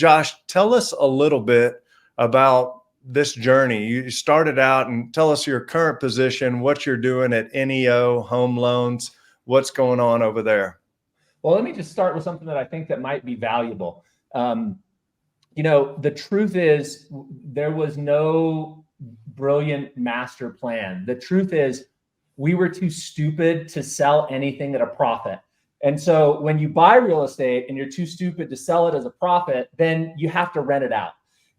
Josh, tell us a little bit about this journey. You started out, and tell us your current position, what you're doing at NEO Home Loans, what's going on over there. Well, let me just start with something that I think that might be valuable. The truth is there was no brilliant master plan. The truth is we were too stupid to sell anything at a profit. And so when you buy real estate and you're too stupid to sell it as a profit, then you have to rent it out.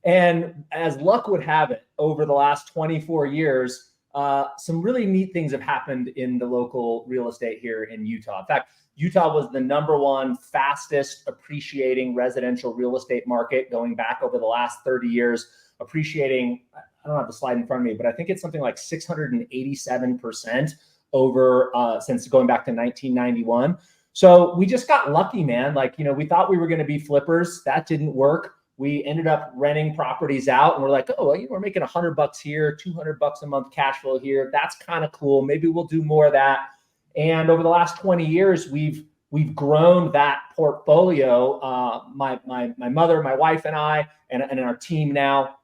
And as luck would have it, over the last 24 years, some really neat things have happened in the local real estate here in Utah. In fact, Utah was the #1 fastest appreciating residential real estate market going back over the last 30 years, appreciating, I don't have the slide in front of me, but I think it's something like 687% over since going back to 1991. So we just got lucky, man. We thought we were going to be flippers. That didn't work. We ended up renting properties out, and we're like, oh, we're making $100 here, $200 a month cash flow here. That's kind of cool. Maybe we'll do more of that. And over the last 20 years, we've grown that portfolio. My mother, my wife, and I, and our team now,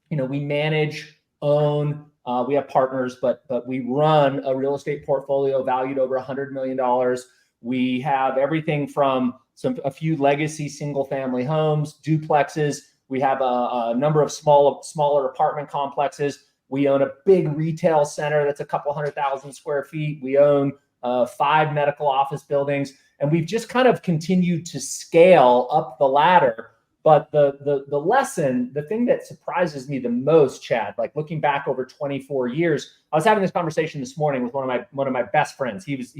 we manage, own. We have partners, but we run a real estate portfolio valued over $100 million. We have everything from a few legacy single family homes, duplexes. We have a number of smaller apartment complexes. We own a big retail center that's a couple 100,000 square feet. We own 5 medical office buildings, and we've just kind of continued to scale up the ladder. But the lesson, the thing that surprises me the most, Chad, like looking back over 24 years, I was having this conversation this morning with one of my best friends. He's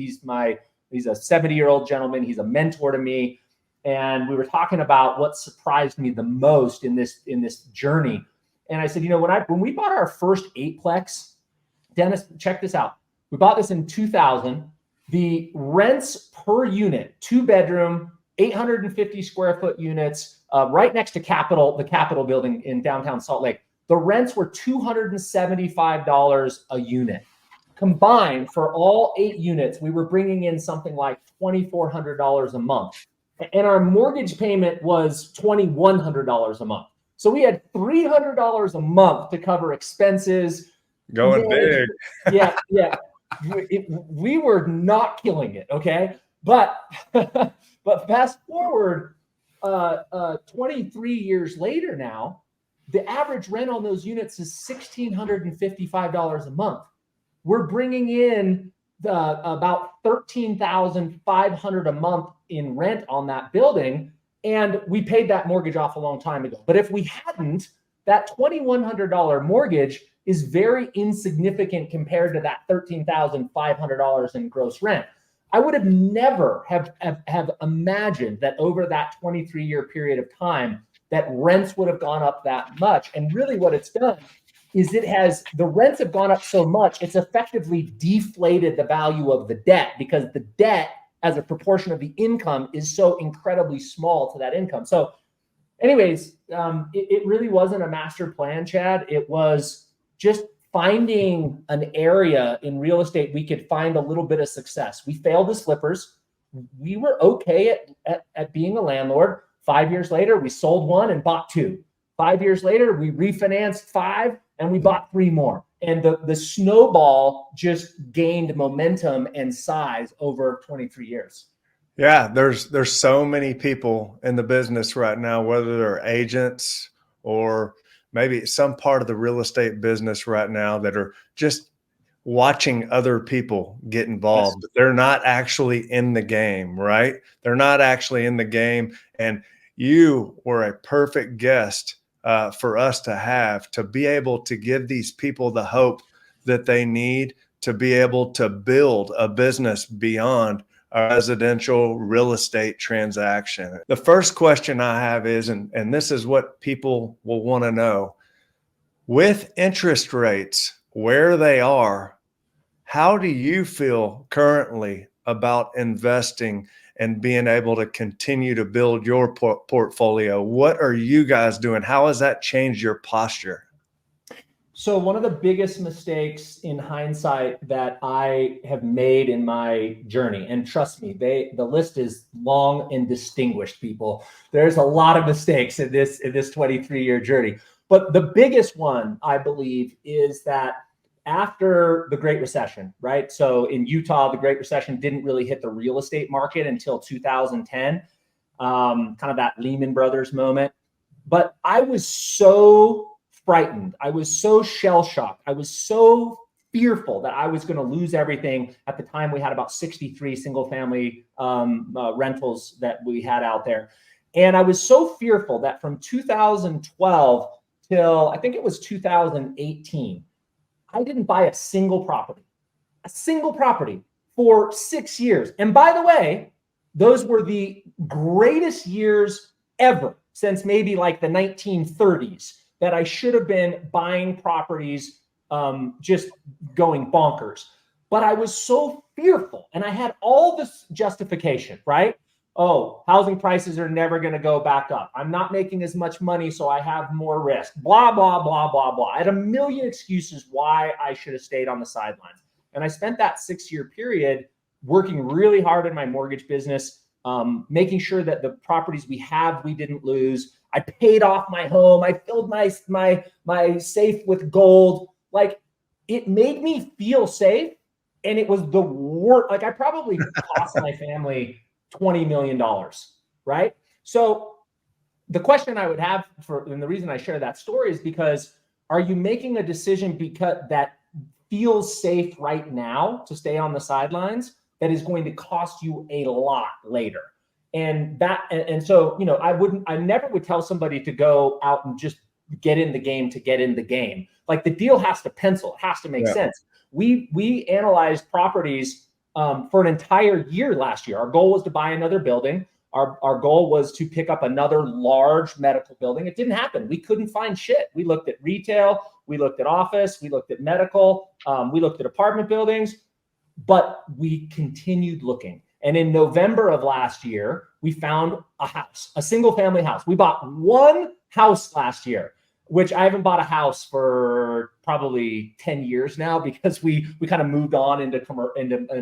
a 70-year-old gentleman. He's a mentor to me. And we were talking about what surprised me the most in this journey. And I said, when we bought our first 8-plex, Dennis, check this out. We bought this in 2000. The rents per unit, 2-bedroom, 850 square foot units, right next to the Capitol building in downtown Salt Lake. The rents were $275 a unit. Combined for all 8 units, we were bringing in something like $2,400 a month. And our mortgage payment was $2,100 a month. So we had $300 a month to cover expenses. Going big. Yeah. We were not killing it, okay? But fast forward 23 years later now, the average rent on those units is $1,655 a month. We're bringing in about $13,500 a month in rent on that building, and we paid that mortgage off a long time ago. But if we hadn't, that $2,100 mortgage is very insignificant compared to that $13,500 in gross rent. I would have never have imagined that over that 23-year period of time that rents would have gone up that much. And really what it's done is the rents have gone up so much, it's effectively deflated the value of the debt, because the debt as a proportion of the income is so incredibly small to that income. So anyways, it really wasn't a master plan, Chad. It was just finding an area in real estate we could find a little bit of success. We failed as flippers. We were okay at being a landlord. 5 years later, we sold 1 and bought 2. 5 years later, we refinanced 5 and we bought 3 more. And the snowball just gained momentum and size over 23 years. Yeah, there's so many people in the business right now, whether they're agents or maybe some part of the real estate business right now, that are just watching other people get involved. Yes. They're not actually in the game, right? They're not actually in the game. And you were a perfect guest for us to be able to give these people the hope that they need to be able to build a business beyond a residential real estate transaction. The first question I have is, and this is what people will want to know, with interest rates where they are, how do you feel currently about investing and being able to continue to build your portfolio? What are you guys doing? How has that changed your posture? So one of the biggest mistakes in hindsight that I have made in my journey, and trust me, the list is long and distinguished, people. There's a lot of mistakes in this 23-year journey. But the biggest one, I believe, is that after the Great Recession, right? So in Utah, the Great Recession didn't really hit the real estate market until 2010, kind of that Lehman Brothers moment. But I was so frightened. I was so shell shocked. I was so fearful that I was going to lose everything. At the time, we had about 63 single family rentals that we had out there. And I was so fearful that from 2012 till I think it was 2018, I didn't buy a single property for 6 years. And by the way, those were the greatest years ever since maybe like the 1930s that I should have been buying properties, just going bonkers. But I was so fearful, and I had all this justification, right? Oh, housing prices are never going to go back up. I'm not making as much money, so I have more risk. Blah, blah, blah, blah, blah. I had a million excuses why I should have stayed on the sidelines. And I spent that 6-year period working really hard in my mortgage business, making sure that the properties we didn't lose. I paid off my home. I filled my safe with gold. Like, it made me feel safe, and it was the worst. Like, I probably cost my family $20 million, right? So the question I would have and the reason I share that story is because, are you making a decision because that feels safe right now to stay on the sidelines that is going to cost you a lot later? And so, I never would tell somebody to go out and just get in the game to get in the game. Like, the deal has to pencil, it has to make sense. We analyzed properties for an entire year last year. Our goal was to buy another building. Our goal was to pick up another large medical building. It didn't happen. We couldn't find shit. We looked at retail, we looked at office, we looked at medical, we looked at apartment buildings, but we continued looking. And in November of last year, we found a house, a single family house. We bought one house last year, which I haven't bought a house for probably 10 years now, because we kind of moved on into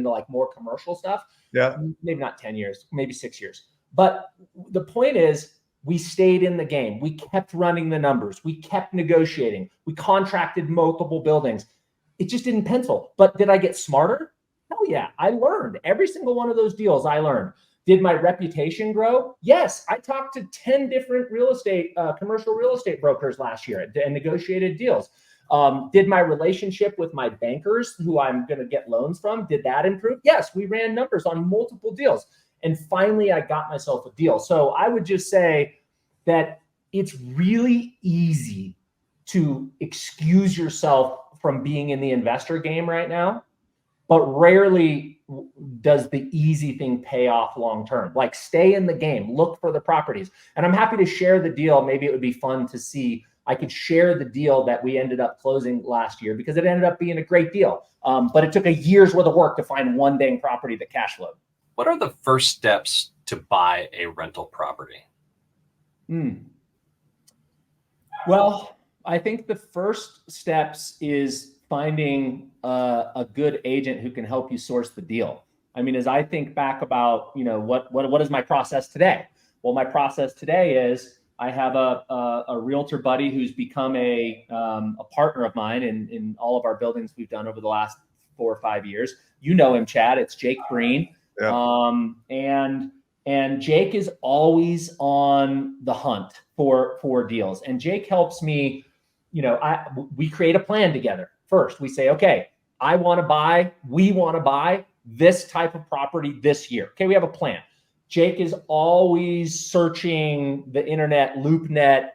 like more commercial stuff. Yeah. Maybe not 10 years, maybe 6 years. But the point is, we stayed in the game. We kept running the numbers. We kept negotiating. We contracted multiple buildings. It just didn't pencil. But did I get smarter? Hell yeah. I learned. Every single one of those deals I learned. Did my reputation grow? Yes. I talked to 10 different commercial real estate brokers last year and negotiated deals. Did my relationship with my bankers, who I'm going to get loans from, did that improve? Yes. We ran numbers on multiple deals. And finally, I got myself a deal. So I would just say that it's really easy to excuse yourself from being in the investor game right now, but rarely does the easy thing pay off long-term. Like, stay in the game, look for the properties. And I'm happy to share the deal. Maybe it would be fun to see. I could share the deal that we ended up closing last year, because it ended up being a great deal. But it took a year's worth of work to find one dang property that cash flowed. What are the first steps to buy a rental property? Well, I think the first steps is finding a good agent who can help you source the deal. I mean, as I think back about, what is my process today? Well, my process today is I have a realtor buddy who's become a partner of mine in all of our buildings we've done over the last 4 or 5 years. You know him, Chad. It's Jake Green. Yeah. And Jake is always on the hunt for deals. And Jake helps me, we create a plan together. First, we say, okay, we want to buy this type of property this year. Okay, we have a plan. Jake is always searching the internet, LoopNet,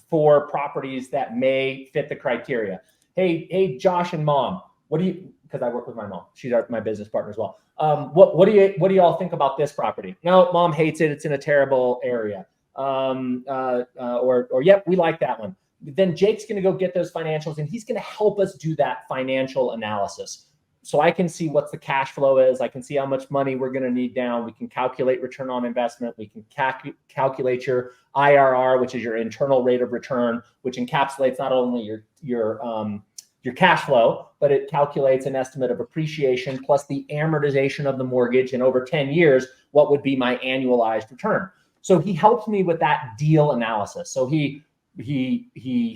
for properties that may fit the criteria. Hey, Josh and Mom, because I work with my mom. She's my business partner as well. What do y'all think about this property? No, Mom hates it. It's in a terrible area. Yep, we like that one. Then Jake's going to go get those financials, and he's going to help us do that financial analysis. So I can see what the cash flow is. I can see how much money we're going to need down. We can calculate return on investment. We can calculate your IRR, which is your internal rate of return, which encapsulates not only your your cash flow, but it calculates an estimate of appreciation plus the amortization of the mortgage. And over 10 years, what would be my annualized return? So he helps me with that deal analysis. So he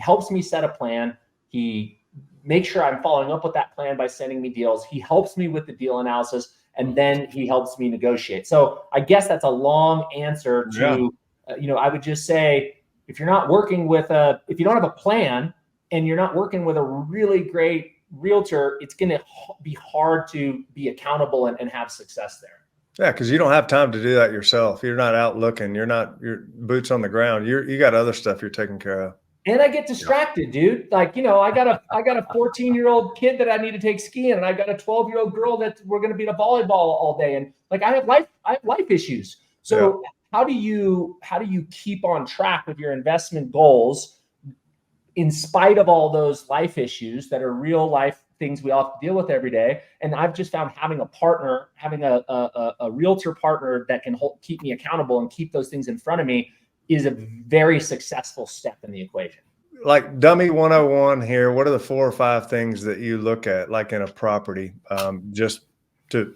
helps me set a plan. He makes sure I'm following up with that plan by sending me deals. He helps me with the deal analysis, and then he helps me negotiate. So I guess that's a long answer to, I would just say, if you're not working with if you don't have a plan and you're not working with a really great realtor, it's going to be hard to be accountable and have success there. Yeah, because you don't have time to do that yourself. You're not out looking. Your boots on the ground. You got other stuff you're taking care of. And I get distracted, dude. Like, I got a 14-year-old kid that I need to take skiing, and I got a 12-year-old girl that we're going to be to volleyball all day. And like, I have life issues. So how do you keep on track with your investment goals in spite of all those life issues that are real life things we all have to deal with every day? And I've just found having a partner, having a realtor partner that can keep me accountable and keep those things in front of me is a very successful step in the equation. Like dummy 101 here, what are the 4 or 5 things that you look at, like in a property, just to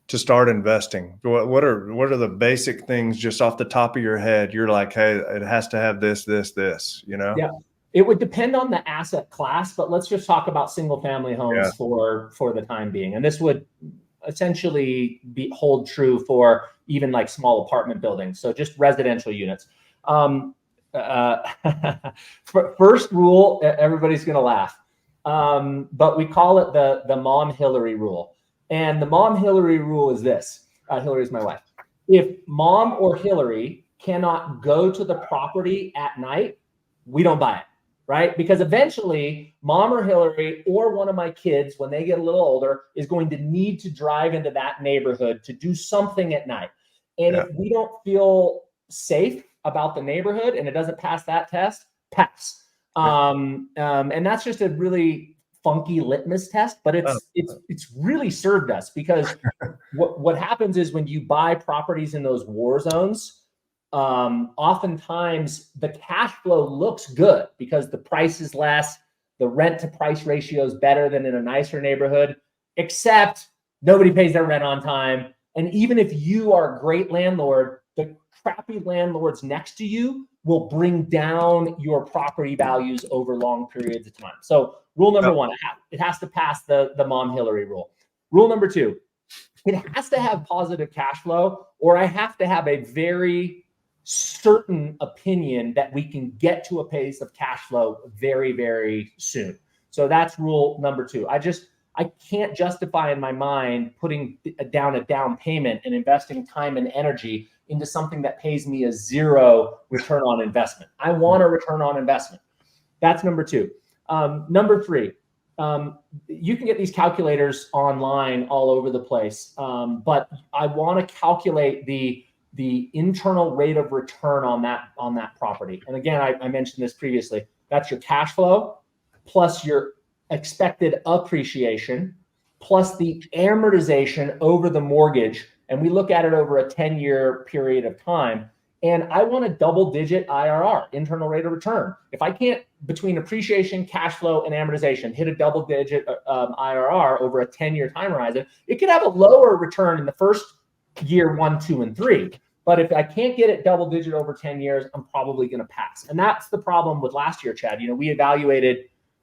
start investing? What are the basic things just off the top of your head? You're like, hey, it has to have this, Yeah. It would depend on the asset class, but let's just talk about single family homes for the time being. And this would essentially hold true for even like small apartment buildings. So just residential units. First rule, everybody's going to laugh. But we call it the Mom Hillary rule. And the Mom Hillary rule is this. Hillary is my wife. If Mom or Hillary cannot go to the property at night, we don't buy it, right? Because eventually Mom or Hillary or one of my kids, when they get a little older, is going to need to drive into that neighborhood to do something at night. And if we don't feel safe about the neighborhood and it doesn't pass that test, pass. And that's just a really funky litmus test, but it's really served us, because what happens is when you buy properties in those war zones, oftentimes the cash flow looks good because the price is less, the rent to price ratio is better than in a nicer neighborhood, except nobody pays their rent on time. And even if you are a great landlord, the crappy landlords next to you will bring down your property values over long periods of time. So rule number 1, it has to pass the Mom Hillary rule. Rule number 2, it has to have positive cash flow, or I have to have a very certain opinion that we can get to a pace of cash flow very, very soon. So that's rule number 2. I can't justify in my mind putting down a down payment and investing time and energy into something that pays me a 0 return on investment. I want a return on investment. That's number 2. Number 3, you can get these calculators online all over the place, but I want to calculate the internal rate of return on that property. And again, I mentioned this previously. That's your cash flow plus your expected appreciation plus the amortization over the mortgage. And we look at it over a 10-year period of time. And I want a double-digit IRR, internal rate of return. If I can't, between appreciation, cash flow, and amortization, hit a double-digit IRR over a 10-year time horizon, it could have a lower return in the first year 1, 2, and 3. But if I can't get it double-digit over 10 years, I'm probably going to pass. And that's the problem with last year, Chad.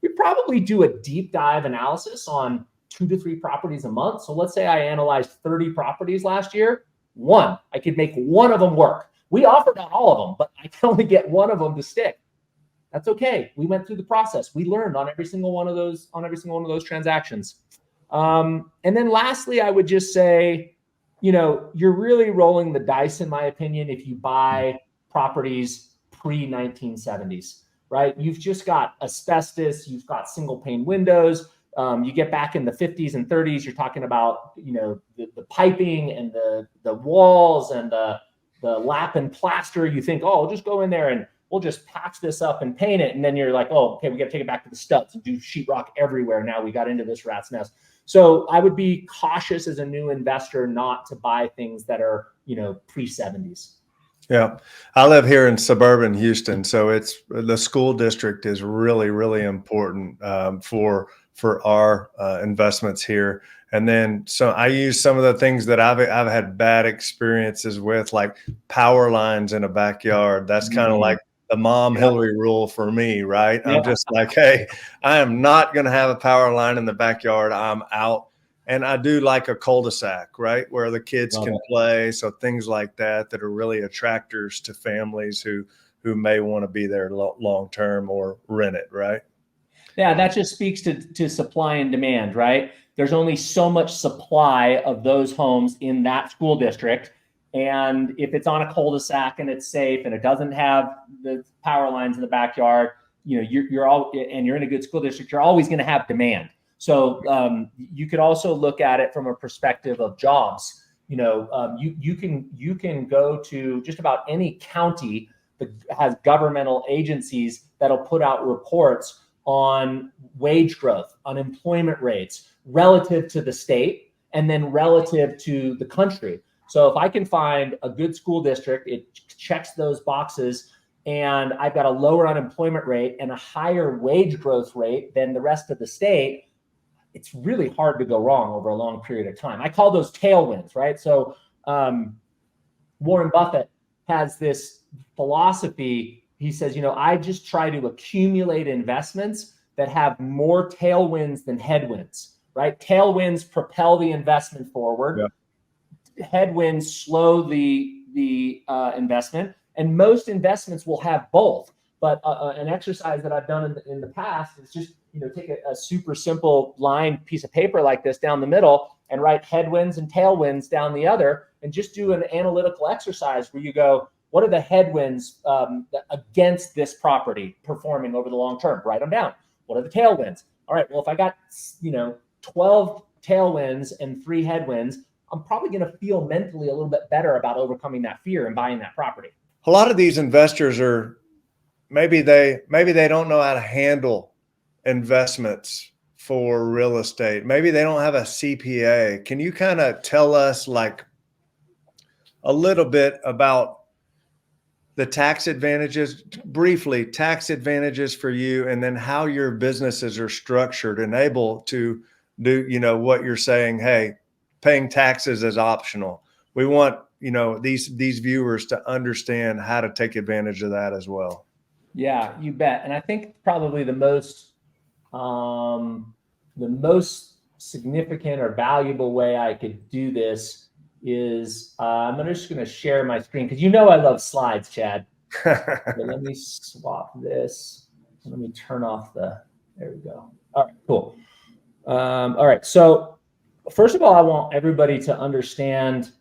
We probably do a deep dive analysis on 2 to 3 properties a month. So let's say I analyzed 30 properties last year. I could make one of them work. We offered on all of them, but I can only get one of them to stick. That's okay. We went through the process. We learned on every single one of those transactions. And then lastly, I would just say, you're really rolling the dice, in my opinion, if you buy properties pre-1970s. Right? You've just got asbestos, you've got single pane windows. You get back in the 50s and 30s, you're talking about, the piping and the walls and the lap and plaster. You think, I'll just go in there and we'll just patch this up and paint it. And then you're like, okay, we got to take it back to the studs and do sheetrock everywhere. Now we got into this rat's nest. So I would be cautious as a new investor not to buy things that are, pre-70s. Yeah. I live here in suburban Houston. So the school district is really, really important for for our investments here. And then so I use some of the things that I've had bad experiences with, like power lines in a backyard. That's kind of like the mom Hillary rule for me, right? I'm just like, hey, I am not going to have a power line in the backyard. I'm out. And I do like a cul-de-sac, right, where the kids can play. So things like that are really attractors to families who may want to be there long term or rent it, right? Yeah, that just speaks to supply and demand, right? There's only so much supply of those homes in that school district. And if it's on a cul-de-sac and it's safe and it doesn't have the power lines in the backyard, you know, you're in a good school district, you're always going to have demand. So you could also look at it from a perspective of jobs. You know, you can go to just about any county that has governmental agencies that'll put out reports on wage growth, unemployment rates relative to the state, and then relative to the country. So if I can find a good school district, it checks those boxes, and I've got a lower unemployment rate and a higher wage growth rate than the rest of the state, it's really hard to go wrong over a long period of time. I call those tailwinds, right? So Warren Buffett has this philosophy. He says, you know, I just try to accumulate investments that have more tailwinds than headwinds, right? Tailwinds propel the investment forward. Yeah. Headwinds slow the investment, and most investments will have both. But an exercise that I've done in the past is just, you know, take a super simple line piece of paper like this down the middle and write headwinds and tailwinds down the other, and just do an analytical exercise where you go, what are the headwinds against this property performing over the long term? Write them down. What are the tailwinds? All right, well, if I got, you know, 12 tailwinds and 3 headwinds, I'm probably going to feel mentally a little bit better about overcoming that fear and buying that property. A lot of these investors are, maybe they don't know how to handle investments for real estate. Maybe they don't have a CPA. Can you kind of tell us like a little bit about the tax advantages, briefly, tax advantages for you, and then how your businesses are structured and able to do, you know, what you're saying, hey, paying taxes is optional. We want, you know, these viewers to understand how to take advantage of that as well. Yeah, you bet. And I think probably the most significant or valuable way I could do this is I'm just going to share my screen, because you know I love slides, Chad. So let me swap this. Let me turn off there we go. All right, cool. All right, so first of all, I want everybody to understand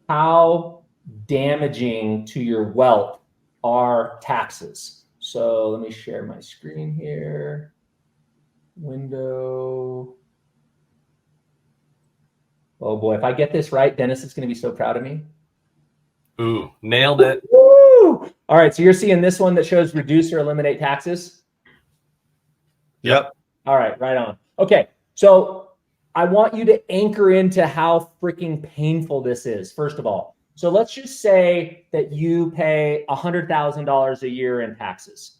how damaging to your wealth are taxes. So let me share my screen here. Window. Oh boy, if I get this right, Dennis is going to be so proud of me. Ooh, nailed it. Woo! All right, so you're seeing this one that shows reduce or eliminate taxes? Yep. All right, right on. Okay, so I want you to anchor into how freaking painful this is, first of all. So let's just say that you pay $100,000 a year in taxes.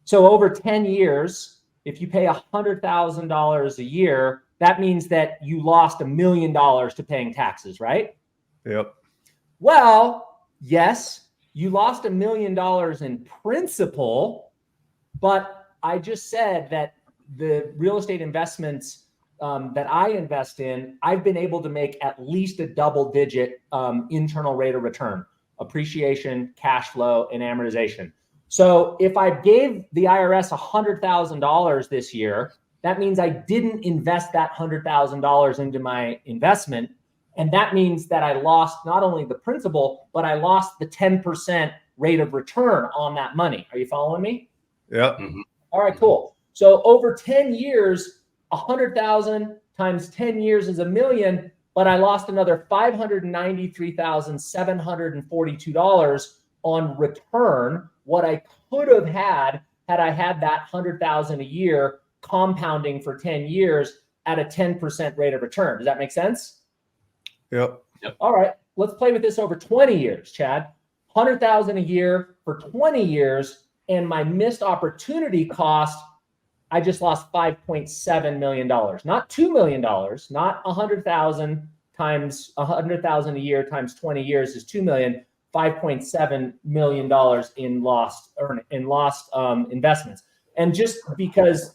So over 10 years, if you pay $100,000 a year, that means that you lost $1 million to paying taxes, right? Yep. Well, yes, you lost $1 million in principal, but I just said that the real estate investments that I invest in, I've been able to make at least a double-digit internal rate of return, appreciation, cash flow, and amortization. So if I gave the IRS $100,000 this year, that means I didn't invest that $100,000 into my investment. And that means that I lost not only the principal, but I lost the 10% rate of return on that money. Are you following me? Yep. Mm-hmm. All right, cool. So over 10 years, 100,000 times 10 years is $1 million, but I lost another $593,742 on return, what I could have had I had that 100,000 a year compounding for 10 years at a 10% rate of return. Does that make sense? Yep. All right, let's play with this over 20 years, Chad. 100,000 a year for 20 years, and my missed opportunity cost I just lost $5.7 million, not $2 million, not 100,000 times 100,000 a year times 20 years is 2 million, $5.7 million in lost investments. And just because,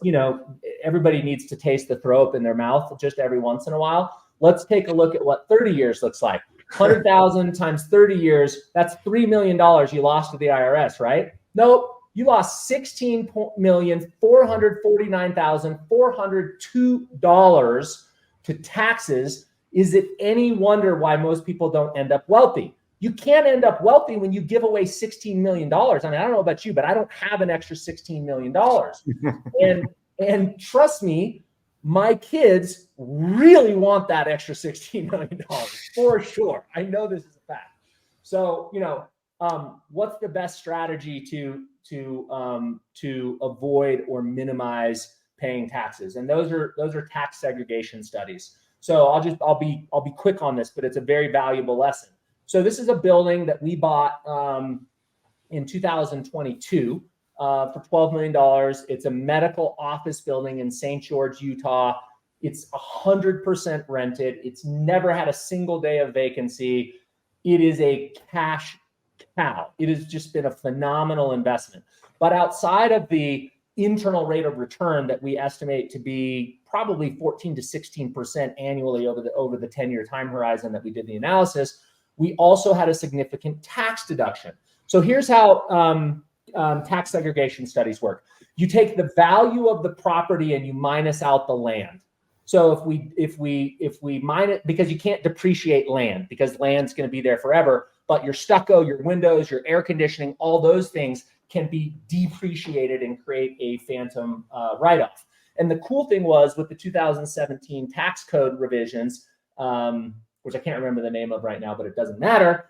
everybody needs to taste the throw up in their mouth just every once in a while, let's take a look at what 30 years looks like. 100,000 times 30 years, that's $3 million you lost to the IRS, right? Nope. You lost $16,449,402 to taxes. Is it any wonder why most people don't end up wealthy? You can't end up wealthy when you give away $16 million. I mean, I don't know about you, but I don't have an extra $16 million. and trust me, my kids really want that extra $16 million for sure. I know this is a fact. So, what's the best strategy to avoid or minimize paying taxes? And those are tax segregation studies. So I'll be quick on this, but it's a very valuable lesson. So this is a building that we bought in 2022 for $12 million. It's a medical office building in St. George, Utah. It's 100% rented. It's never had a single day of vacancy. It is a cash cow. It has just been a phenomenal investment. But outside of the internal rate of return that we estimate to be probably 14 to 16% annually over the 10-year time horizon that we did the analysis, we also had a significant tax deduction. So here's how tax segregation studies work. You take the value of the property and you minus out the land. So if we mine it, because you can't depreciate land because land's going to be there forever, but your stucco, your windows, your air conditioning, all those things can be depreciated and create a phantom write-off. And the cool thing was with the 2017 tax code revisions, which I can't remember the name of right now, but it doesn't matter.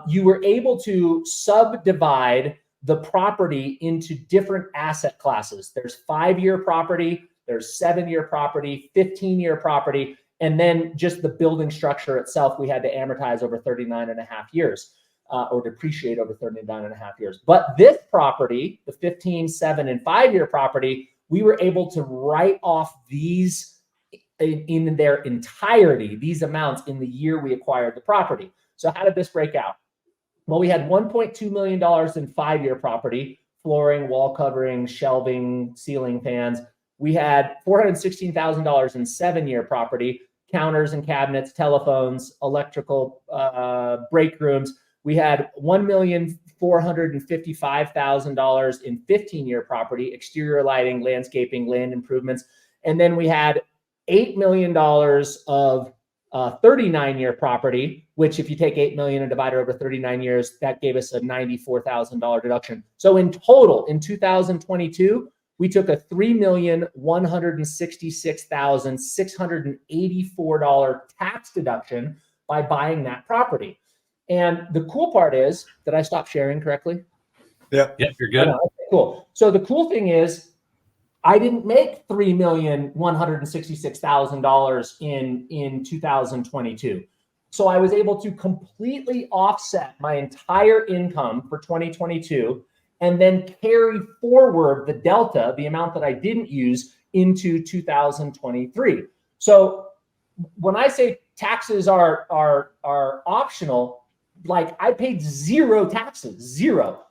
You were able to subdivide the property into different asset classes. There's 5-year property, there's 7-year property, 15-year property, and then just the building structure itself, we had to amortize over 39 and a half years or depreciate over 39 and a half years. But this property, the 15, 7, and 5-year property, we were able to write off these in their entirety, these amounts in the year we acquired the property. So how did this break out? Well, we had $1.2 million in 5-year property, flooring, wall covering, shelving, ceiling fans. We had $416,000 in 7-year property, counters and cabinets, telephones, electrical break rooms. We had $1,455,000 in 15-year property, exterior lighting, landscaping, land improvements. And then we had $8 million of 39-year property, which if you take 8 million and divide it over 39 years, that gave us a $94,000 deduction. So in total, in 2022, we took a $3,166,684 tax deduction by buying that property. And the cool part is, did I stop sharing correctly? Yeah, you're good. Okay, cool. So the cool thing is, I didn't make $3,166,000 in 2022. So I was able to completely offset my entire income for 2022 and then carry forward the delta, the amount that I didn't use, into 2023. So when I say taxes are optional, like I paid zero taxes, zero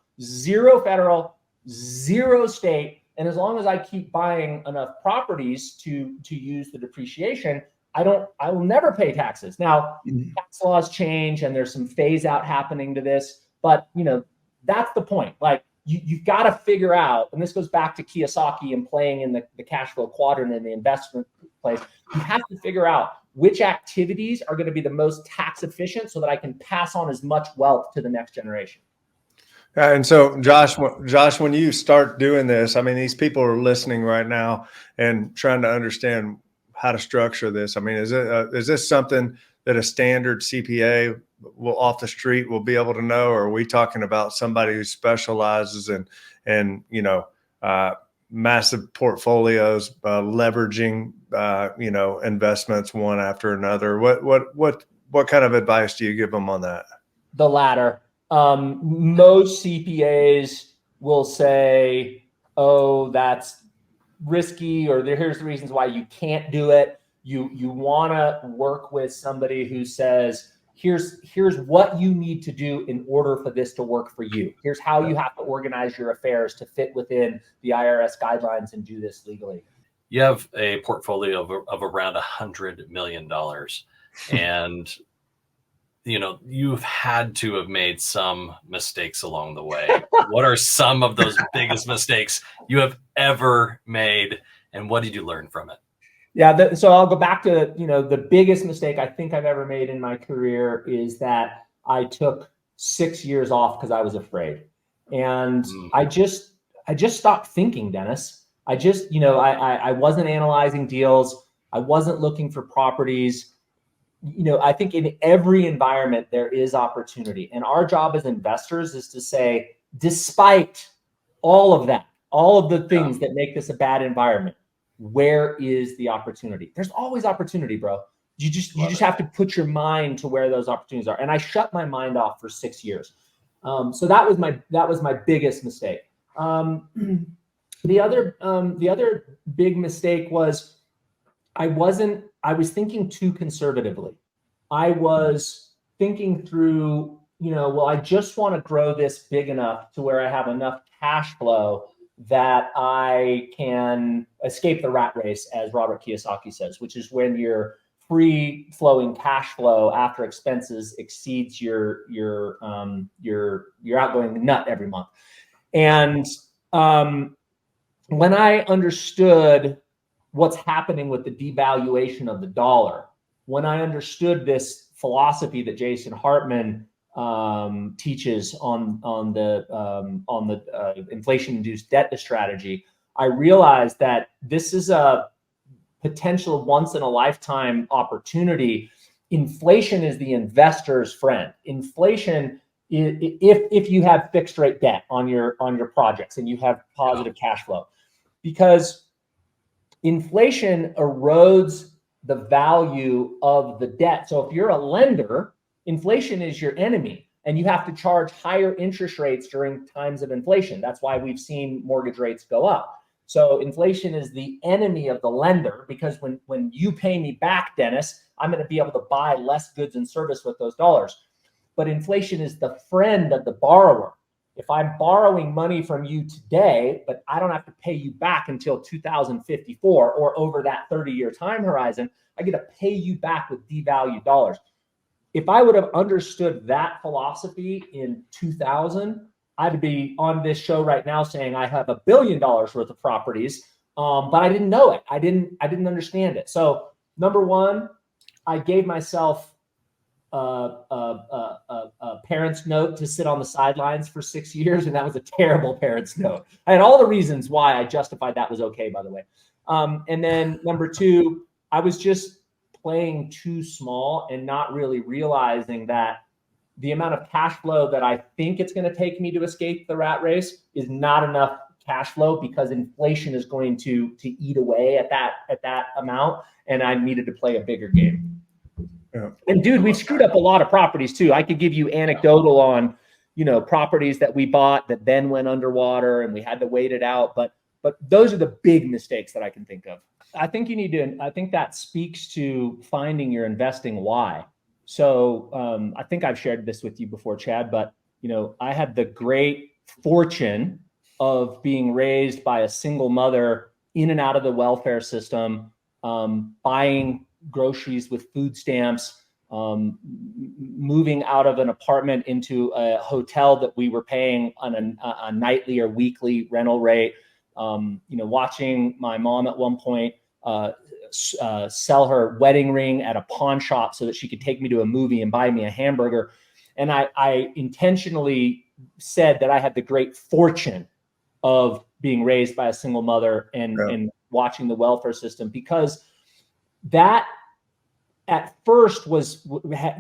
federal, zero state. And as long as I keep buying enough properties to use the depreciation, I will never pay taxes. Now, tax laws change and there's some phase out happening to this, but that's the point. Like you've got to figure out, and this goes back to Kiyosaki and playing in the cash flow quadrant in the investment place. You have to figure out which activities are going to be the most tax efficient so that I can pass on as much wealth to the next generation. And so, Josh, when you start doing this, I mean, these people are listening right now and trying to understand how to structure this. I mean, is this something that a standard CPA off the street will be able to know, or are we talking about somebody who specializes in massive portfolios, leveraging investments one after another? What kind of advice do you give them on that? The latter. Most CPAs will say, "Oh, that's risky, or here's the reasons why you can't do it. You want to work with somebody who says, here's what you need to do in order for this to work for you. Here's how you have to organize your affairs to fit within the IRS guidelines and do this legally. You have a portfolio of around $100 million. And, you've had to have made some mistakes along the way. What are some of those biggest mistakes you have ever made? And what did you learn from it? Yeah. So I'll go back to, the biggest mistake I think I've ever made in my career is that I took 6 years off because I was afraid. And I just stopped thinking, Dennis. I wasn't analyzing deals. I wasn't looking for properties. I think in every environment there is opportunity. And our job as investors is to say, despite all of that, all of the things that make this a bad environment, where is the opportunity? There's always opportunity, bro. You just have to put your mind to where those opportunities are. And I shut my mind off for 6 years. So that was my biggest mistake. The other big mistake was I was thinking too conservatively. I was thinking through, I just want to grow this big enough to where I have enough cash flow that I can escape the rat race, as Robert Kiyosaki says, which is when your free flowing cash flow after expenses exceeds your outgoing nut every month. And when I understood what's happening with the devaluation of the dollar, when I understood this philosophy that Jason Hartman teaches on the inflation-induced debt strategy, I realized that this is a potential once-in-a-lifetime opportunity. Inflation is the investor's friend. Inflation, if you have fixed rate debt on your projects and you have positive cash flow, because inflation erodes the value of the debt. So if you're a lender, inflation is your enemy, and you have to charge higher interest rates during times of inflation. That's why we've seen mortgage rates go up. So inflation is the enemy of the lender, because when you pay me back, Dennis, I'm going to be able to buy less goods and service with those dollars. But inflation is the friend of the borrower. If I'm borrowing money from you today, but I don't have to pay you back until 2054 or over that 30-year time horizon, I get to pay you back with devalued dollars. If I would have understood that philosophy in 2000, I'd be on this show right now saying I have $1 billion worth of properties, but I didn't know it. I didn't understand it. So number one, I gave myself a parent's note to sit on the sidelines for 6 years, and that was a terrible parent's note. I had all the reasons why I justified that was okay, by the way. And then number two, I was just playing too small and not really realizing that the amount of cash flow that I think it's going to take me to escape the rat race is not enough cash flow, because inflation is going to eat away at that amount, and I needed to play a bigger game. Yeah. And dude, we screwed up a lot of properties too. I could give you anecdotal on, properties that we bought that then went underwater and we had to wait it out. But those are the big mistakes that I can think of. I think that speaks to finding your investing why. So I think I've shared this with you before, Chad, but I had the great fortune of being raised by a single mother in and out of the welfare system, buying groceries with food stamps, moving out of an apartment into a hotel that we were paying on a nightly or weekly rental rate. Watching my mom at one point sell her wedding ring at a pawn shop so that she could take me to a movie and buy me a hamburger. And I intentionally said that I had the great fortune of being raised by a single mother and watching the welfare system, because that at first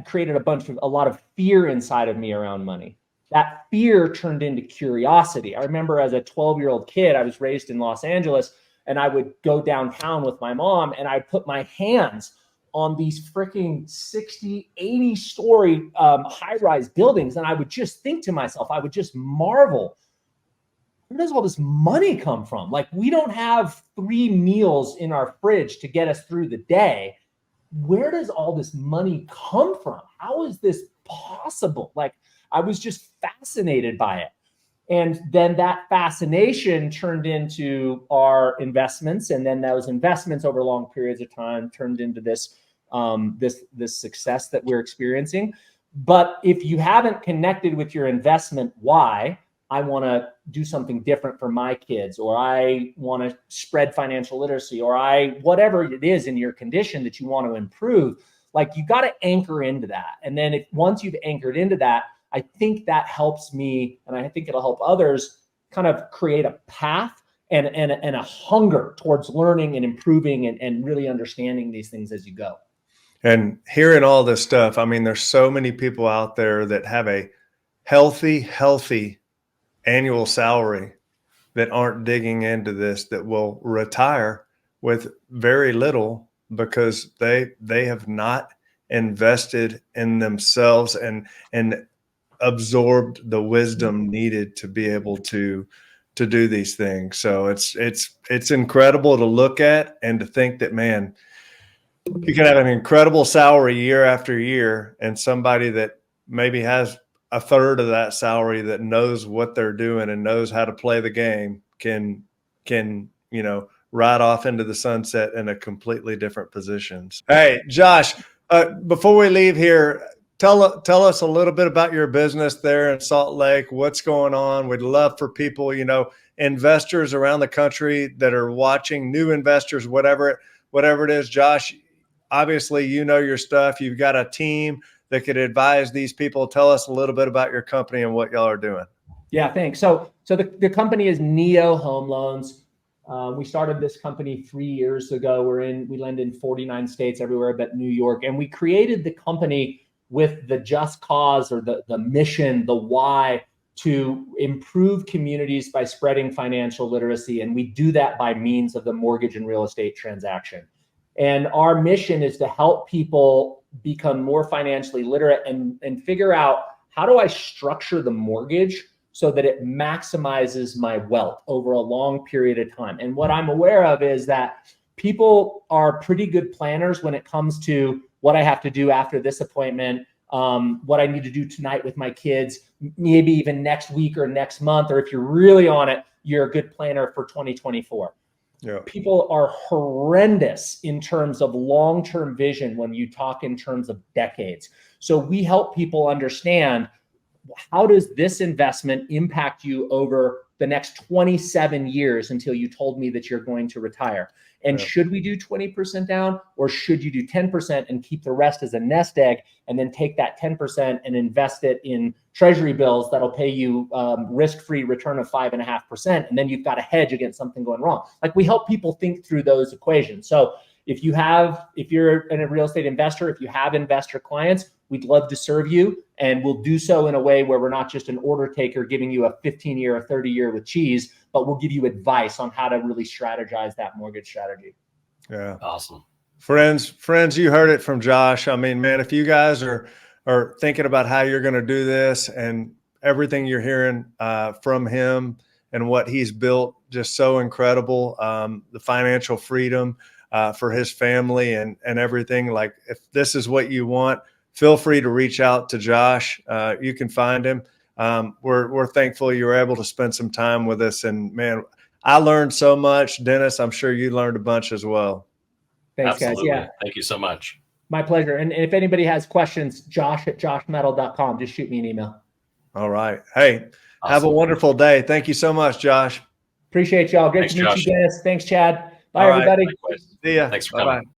created a lot of fear inside of me around money. That fear turned into curiosity. I remember as a 12-year-old kid, I was raised in Los Angeles, and I would go downtown with my mom, and I'd put my hands on these freaking 60, 80-story high-rise buildings, and I would just think to myself, I would just marvel, where does all this money come from? Like, we don't have 3 meals in our fridge to get us through the day. Where does all this money come from? How is this possible? Like, I was just fascinated by it. And then that fascination turned into our investments. And then those investments over long periods of time turned into this, this success that we're experiencing. But if you haven't connected with your investment why, I want to do something different for my kids, or I want to spread financial literacy, or whatever it is in your condition that you want to improve, like, you got to anchor into that. And then once you've anchored into that, I think that helps me, and I think it'll help others kind of create a path and a hunger towards learning and improving and really understanding these things as you go. And hearing all this stuff, I mean, there's so many people out there that have a healthy annual salary that aren't digging into this, that will retire with very little because they have not invested in themselves and absorbed the wisdom needed to be able to do these things. So it's incredible to look at and to think that, man, you can have an incredible salary year after year, and somebody that maybe has a third of that salary that knows what they're doing and knows how to play the game can ride off into the sunset in a completely different positions. Hey, Josh, before we leave here, tell us a little bit about your business there in Salt Lake. What's going on? We'd love for people, investors around the country that are watching, new investors, whatever it is. Josh, obviously, your stuff. You've got a team that could advise these people. Tell us a little bit about your company and what y'all are doing. Yeah, thanks. So the company is Neo Home Loans. We started this company 3 years ago. We lend in 49 states, everywhere but New York. And we created the company with the just cause, or the mission, the why, to improve communities by spreading financial literacy. And we do that by means of the mortgage and real estate transaction. And our mission is to help people become more financially literate and figure out, how do I structure the mortgage so that it maximizes my wealth over a long period of time? And what I'm aware of is that people are pretty good planners when it comes to what I have to do after this appointment, what I need to do tonight with my kids, maybe even next week or next month, or if you're really on it, you're a good planner for 2024. Yeah. People are horrendous in terms of long-term vision when you talk in terms of decades. So we help people understand, how does this investment impact you over the next 27 years until you told me that you're going to retire? And should we do 20% down, or should you do 10% and keep the rest as a nest egg, and then take that 10% and invest it in treasury bills that'll pay you risk-free return of 5.5%, and then you've got a hedge against something going wrong? Like, we help people think through those equations. So if you're a real estate investor, if you have investor clients, we'd love to serve you, and we'll do so in a way where we're not just an order taker giving you a 15-year or 30-year with cheese, but we'll give you advice on how to really strategize that mortgage strategy. Yeah. Awesome. Friends, you heard it from Josh. I mean, man, if you guys are thinking about how you're going to do this, and everything you're hearing from him and what he's built, just so incredible, the financial freedom for his family and everything. Like, if this is what you want, feel free to reach out to Josh. You can find him. We're thankful you were able to spend some time with us. And man, I learned so much. Dennis, I'm sure you learned a bunch as well. Thanks, Absolutely. guys. Yeah. Thank you so much. My pleasure. And if anybody has questions, josh@joshmettle.com. Just shoot me an email. All right. Hey, Awesome. Have a wonderful day. Thank you so much, Josh. Appreciate y'all. Great to meet you, Dennis. Thanks, Chad. Bye, everybody. Likewise. See ya. Thanks for coming. Bye-bye.